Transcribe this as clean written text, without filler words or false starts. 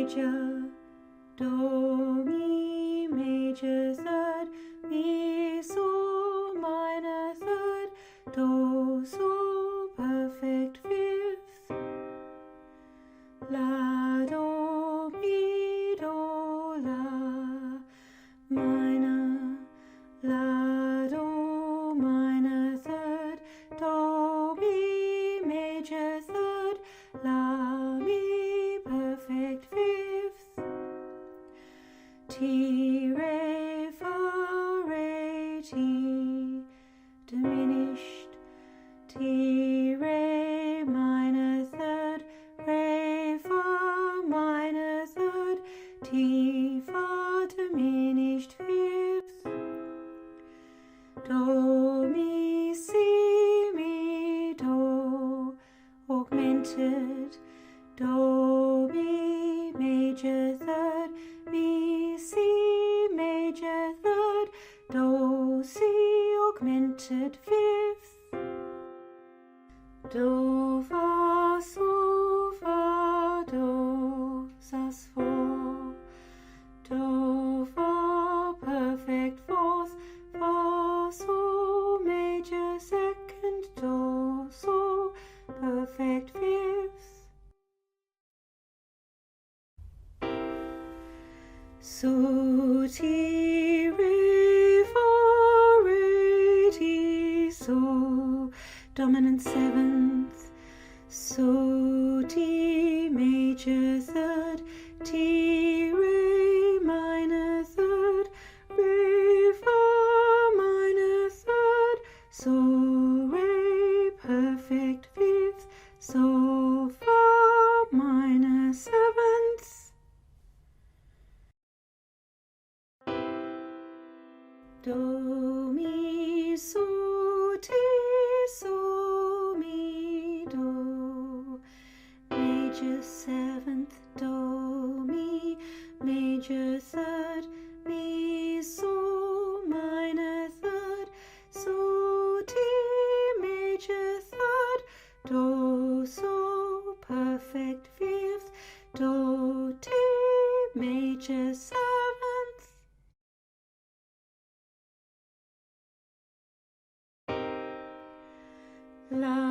major, do, mi, major third, mi, sol, minor third, do, sol, perfect fifth, la, do, mi, do, la, minor, la, do, minor third, do, mi, major third, la, mi, perfect fifth, ti, re, fa, re, ti, diminished, ti, re, minor third, re, fa, minor third, ti, fa, diminished fifth, do, mi, si, mi, do, augmented, do, mi, major third, mi, si, major third, do, si, augmented fifth, do, fa, sol, fa, do, sus, fa, do, fa, perfect fourth, fa, sol, major second, do, sol, perfect fifth, so, ti, re, fa, re, ti, so, dominant seventh, so, ti, major third, ti, re, minor third, re, fa, minor third, so, re, perfect fifth, so, fa, minor seventh, do, mi, so, ti, so, mi, do, major seventh, do, mi, major third, mi, so, minor third, so, ti, major third, do, so, perfect fifth, do, ti, major seventh, la,